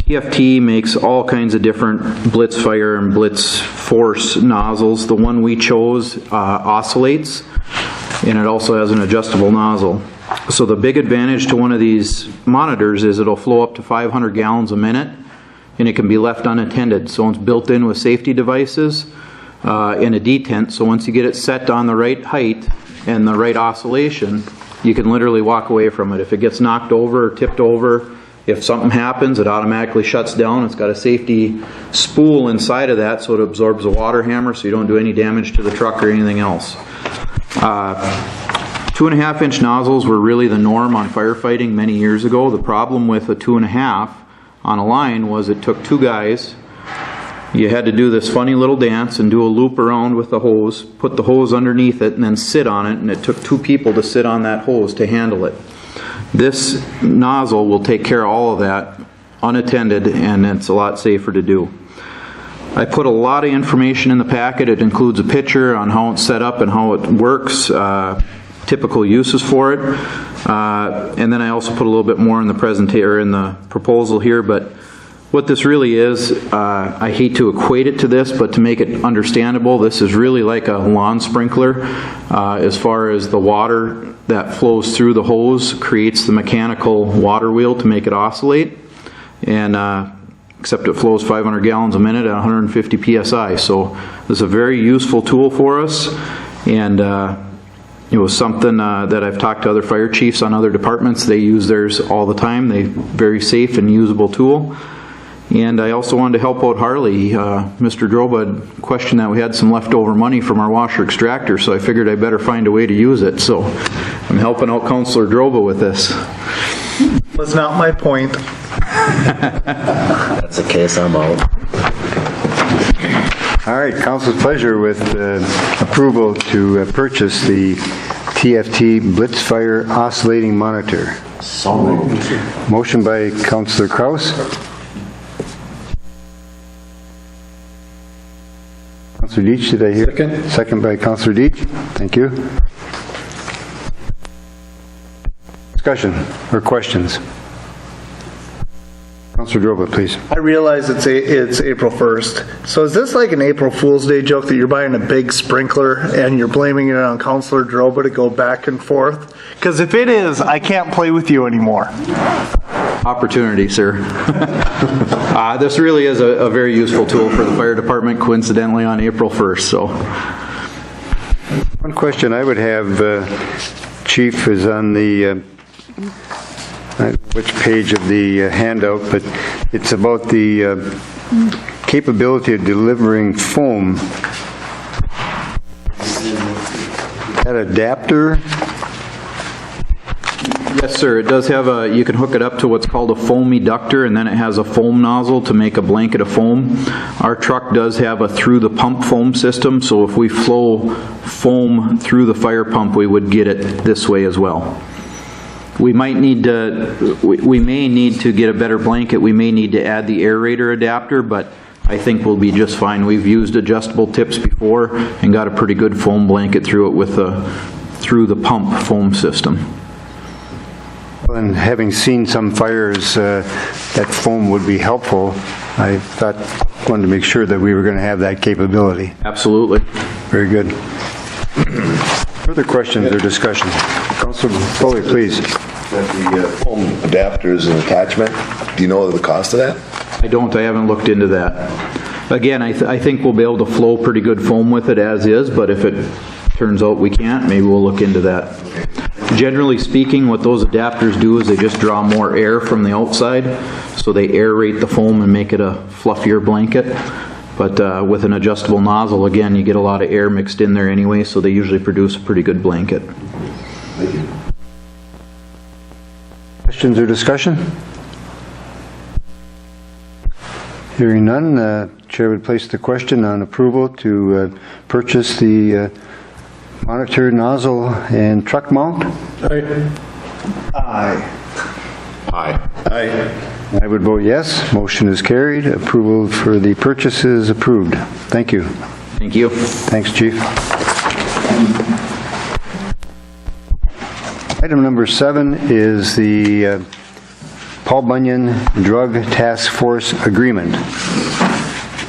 TFT makes all kinds of different Blitz Fire and Blitz Force nozzles. The one we chose oscillates, and it also has an adjustable nozzle. So the big advantage to one of these monitors is it'll flow up to 500 gallons a minute, and it can be left unattended. So it's built in with safety devices and a detent. So once you get it set on the right height and the right oscillation, you can literally walk away from it. If it gets knocked over or tipped over, if something happens, it automatically shuts down. It's got a safety spool inside of that so it absorbs the water hammer so you don't do any damage to the truck or anything else. 2.5-inch nozzles were really the norm on firefighting many years ago. The problem with a 2.5 on a line was it took two guys. You had to do this funny little dance and do a loop around with the hose, put the hose underneath it, and then sit on it, and it took two people to sit on that hose to handle it. This nozzle will take care of all of that unattended, and it's a lot safer to do. I put a lot of information in the packet. It includes a picture on how it's set up and how it works, typical uses for it, and then I also put a little bit more in the proposal here. But what this really is, I hate to equate it to this, but to make it understandable, this is really like a lawn sprinkler. As far as the water that flows through the hose creates the mechanical water wheel to make it oscillate, and except it flows 500 gallons a minute at 150 psi. So this is a very useful tool for us, and it was something that I've talked to other fire chiefs on other departments. They use theirs all the time. They're very safe and usable tool. And I also wanted to help out Harley. Mr. Droba had questioned that we had some leftover money from our washer extractor, so I figured I better find a way to use it. So I'm helping out Councilor Droba with this. Was not my point. That's the case, I'm out. All right, council's pleasure with approval to purchase the TFT Blitz Fire Oscillating Monitor. So moved. Motion by Councilor Kraus. Councilor Deitch, did I hear? Second. Second by Councilor Deitch. Thank you. Discussion or questions? Councilor Droba, please. I realize it's April 1st. So is this like an April Fool's Day joke that you're buying a big sprinkler and you're blaming it on Councilor Droba to go back and forth? Because if it is, I can't play with you anymore. Opportunity, sir. This really is a very useful tool for the fire department, coincidentally on April 1st. So, one question I would have, Chief, is on the which page of the handout, but it's about the capability of delivering foam. That adapter? yes, sir. It does have you can hook it up to what's called a foam eductor, and then it has a foam nozzle to make a blanket of foam. Our truck does have a through the pump foam system, so if we flow foam through the fire pump, we would get it this way as well. We might need to, we may need to get a better blanket. We may need to add the aerator adapter, but I think we'll be just fine. We've used adjustable tips before and got a pretty good foam blanket through it with through the pump foam system. And having seen some fires, that foam would be helpful. I wanted to make sure that we were going to have that capability. Absolutely. Very good. Further questions or discussion? Councilor Foley, please. The foam adapters and attachment, do you know the cost of that? I don't. I haven't looked into that. Again, I think we'll be able to flow pretty good foam with it as is, but if it turns out we can't, maybe we'll look into that. Generally speaking, what those adapters do is they just draw more air from the outside, so they aerate the foam and make it a fluffier blanket. But with an adjustable nozzle, again, you get a lot of air mixed in there anyway, so they usually produce a pretty good blanket. Thank you. Questions or discussion? Hearing none, Chair would place the question on approval to purchase the monitor nozzle and truck mount. Aye. Aye. Aye. I would vote yes. Motion is carried. Approval for the purchase is approved. Thank you. Thank you. Thanks, Chief. Item number 7 is the Paul Bunyan Drug Task Force Agreement.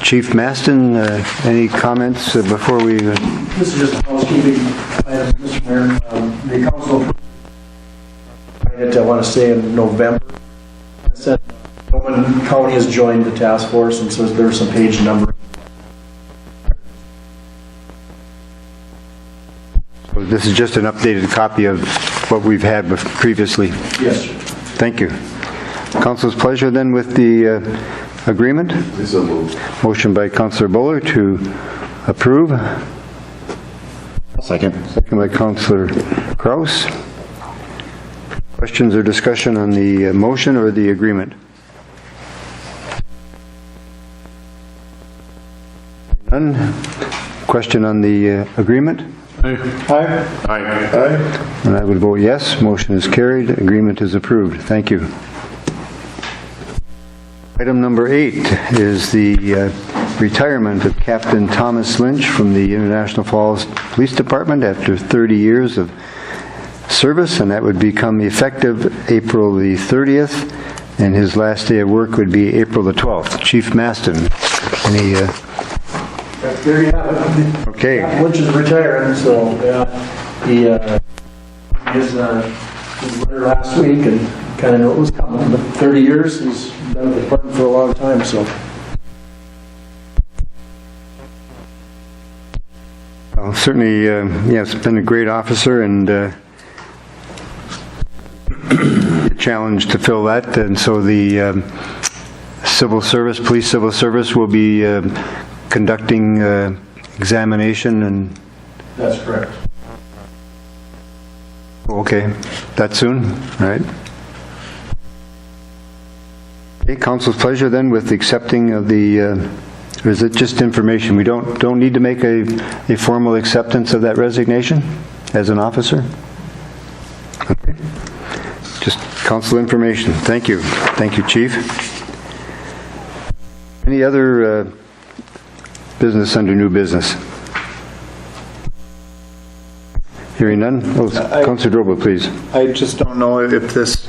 Chief Maston, any comments before we... This is just a housekeeping item, Mr. Mayor. The council, I want to say in November, said Bowman County has joined the task force, and so there's some page number. So this is just an updated copy of what we've had previously. Yes, sir. Thank you. Council's pleasure then with the agreement. Please so moved. Motion by Councilor Buller to approve. Second. Second by Councilor Kraus. Questions or discussion on the motion or the agreement? None. Question on the agreement? Aye. And I would vote yes. Motion is carried. Agreement is approved. Thank you. Item number 8 is the retirement of Captain Thomas Lynch from the International Falls Police Department after 30 years of service, and that would become effective April the 30th, and his last day of work would be April the 12th. Chief Maston, any... There you have it. Okay. Lynch is retiring, so he his letter last week and kind of knew it was coming. But 30 years, he's been with the department for a long time, so. Well, certainly, yes, been a great officer and a challenge to fill that. And so the police civil service will be conducting examination and... That's correct. Okay, that soon, all right. Okay, council's pleasure then with accepting of the, or is it just information? We don't need to make a formal acceptance of that resignation as an officer? Okay. Just council information. Thank you. Thank you, Chief. Any other business under new business? Hearing none. Oh, Councilor Drobo, please. I just don't know if this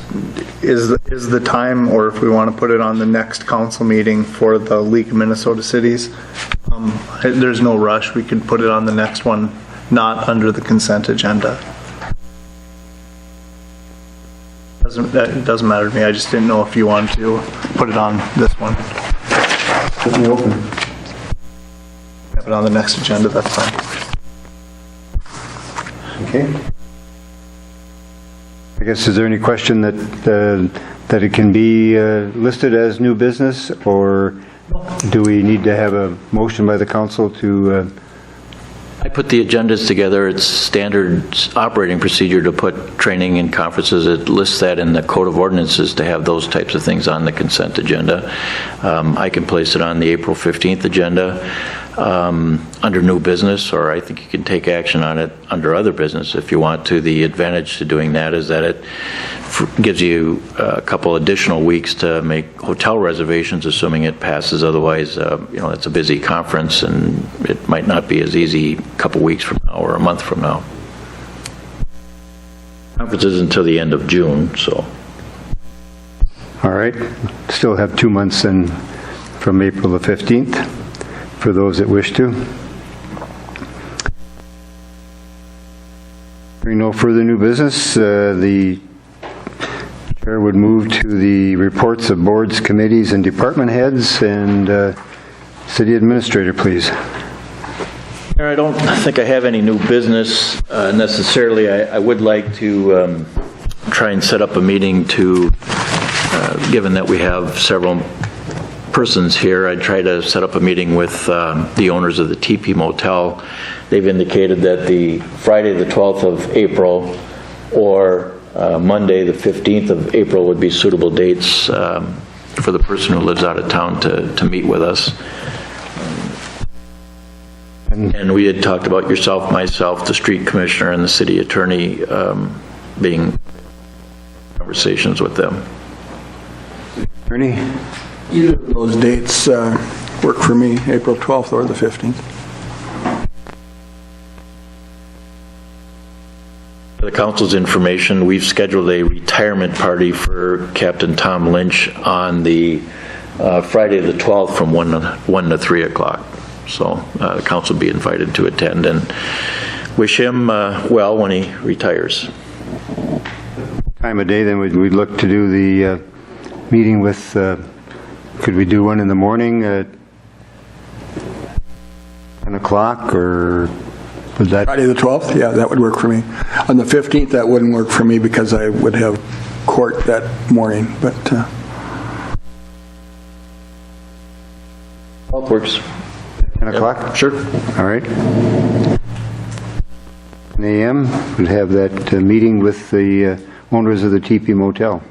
is the time or if we want to put it on the next council meeting for the League of Minnesota Cities. There's no rush. We can put it on the next one, not under the consent agenda. It doesn't matter to me. I just didn't know if you wanted to put it on this one. Let me open. Have it on the next agenda, that's fine. Okay. I guess, is there any question that it can be listed as new business, or do we need to have a motion by the council to... I put the agendas together. It's standard operating procedure to put training and conferences. It lists that in the Code of Ordinances to have those types of things on the consent agenda. I can place it on the April 15th agenda under new business, or I think you can take action on it under other business if you want to. The advantage to doing that is that it gives you a couple additional weeks to make hotel reservations, assuming it passes. Otherwise, it's a busy conference and it might not be as easy a couple weeks from now or a month from now. Conference is until the end of June, so. All right. Still have 2 months then from April the 15th for those that wish to. Hearing no further new business, the chair would move to the reports of boards, committees, and department heads, and city administrator, please. I don't think I have any new business necessarily. I would like to try and set up a meeting to, given that we have several persons here, I'd try to set up a meeting with the owners of the TP Motel. They've indicated that the Friday the 12th of April or Monday the 15th of April would be suitable dates for the person who lives out of town to meet with us. And we had talked about yourself, myself, the street commissioner, and the city attorney being conversations with them. Ernie? Either of those dates work for me, April 12th or the 15th. For the council's information, we've scheduled a retirement party for Captain Tom Lynch on the Friday the 12th from 1 to 3 o'clock. So the council will be invited to attend and wish him well when he retires. Time of day, then we'd look to do the meeting with, could we do one in the morning at 10 o'clock, or would that? Friday the 12th? Yeah, that would work for me. On the 15th, that wouldn't work for me because I would have court that morning, but... 12th works. 10 o'clock? Sure. All right. 10 a.m., we'll have that meeting with the owners of the TP Motel.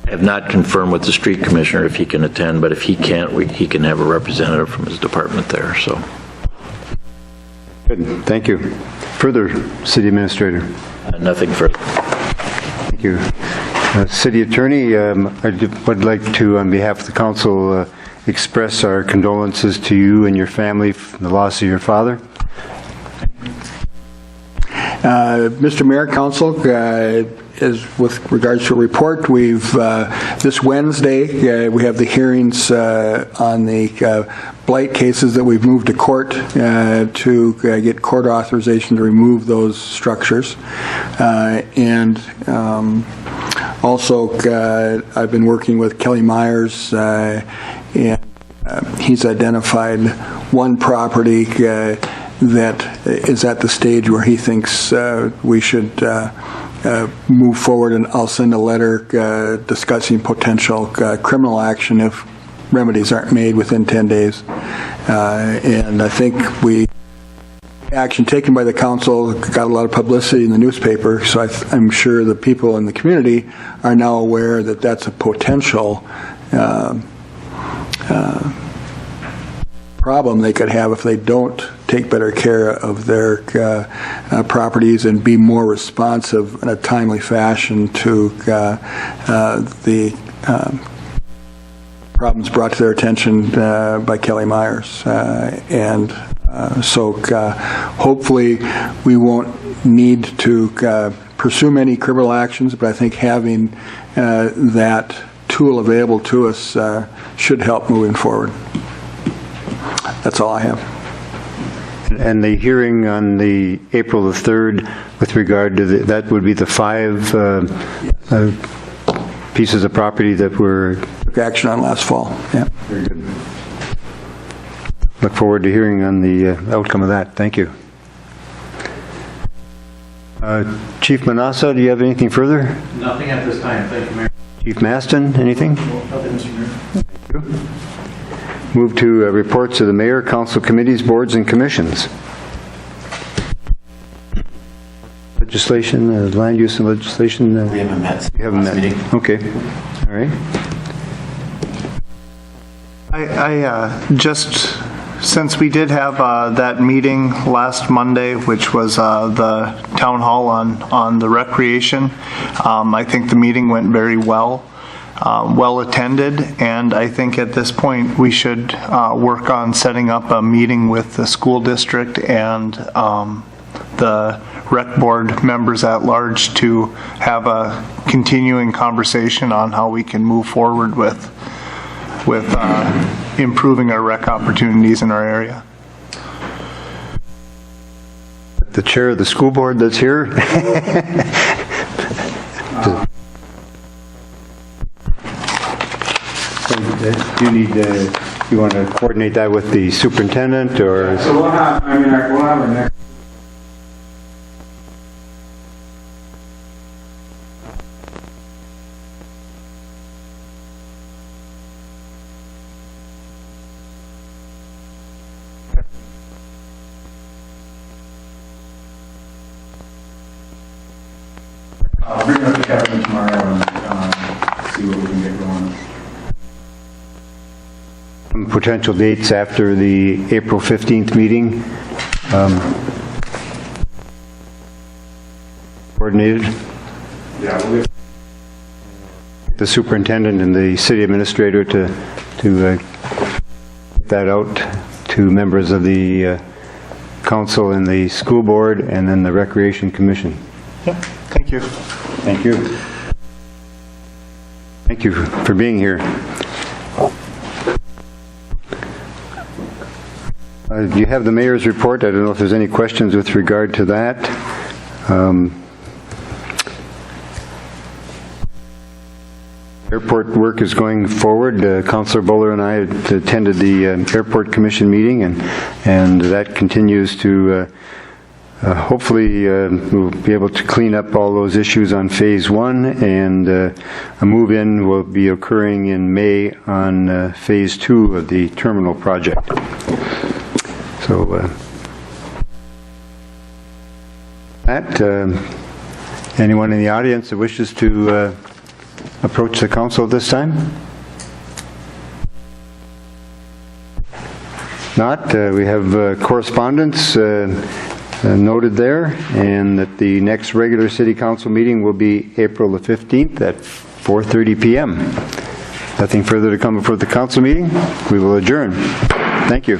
I have not confirmed with the street commissioner if he can attend, but if he can't, he can have a representative from his department there, so. Good, thank you. Further, City Administrator? Nothing further. Thank you. City Attorney, I would like to, on behalf of the council, express our condolences to you and your family for the loss of your father. Mr. Mayor, Council, is with regards to a report, we've this Wednesday we have the hearings on the blight cases that we've moved to court to get court authorization to remove those structures, and also I've been working with Kelly Myers, and he's identified one property that is at the stage where he thinks we should move forward, and I'll send a letter discussing potential criminal action if remedies aren't made within 10 days. And I think action taken by the council got a lot of publicity in the newspaper, so I'm sure the people in the community are now aware that that's a potential problem they could have if they don't take better care of their properties and be more responsive in a timely fashion to the problems brought to their attention by Kelly Myers. So hopefully we won't need to pursue many criminal actions, but I think having that tool available to us should help moving forward. That's all I have. And the hearing on the April the 3rd with regard to that would be the 5 pieces of property that were... Took action on last fall, yeah. Very good. Look forward to hearing on the outcome of that. Thank you. Chief Manasseh, do you have anything further? Nothing at this time. Thank you, Mayor. Chief Maston, anything? Nothing, Mr. Mayor. Thank you. Move to reports of the mayor, council committees, boards, and commissions. Legislation, land use and legislation. We haven't met. We haven't met. Meeting. Okay. All right. I just, since we did have that meeting last Monday, which was the town hall on the recreation, I think the meeting went very well. Well attended, and I think at this point we should work on setting up a meeting with the school district and the rec board members at large to have a continuing conversation on how we can move forward with improving our rec opportunities in our area. The chair of the school board that's here. Do you want to coordinate that with the superintendent, or? So we'll have our next. I'll bring it up to Kevin tomorrow and see what we can get going. Potential dates after the April 15th meeting. Coordinated? Yeah, we'll get. the superintendent and the city administrator to get that out to members of the council and the school board and then the recreation commission. Yeah, thank you. Thank you. Thank you for being here. You have the mayor's report. I don't know if there's any questions with regard to that. Airport work is going forward. Councilor Buller and I attended the Airport Commission meeting, and that continues to hopefully we'll be able to clean up all those issues on Phase 1, and a move-in will be occurring in May on Phase 2 of the terminal project. So anyone in the audience that wishes to approach the council at this time? Not. We have correspondence noted there, and that the next regular city council meeting will be April the 15th at 4:30 p.m. Nothing further to come before the council meeting. We will adjourn. Thank you.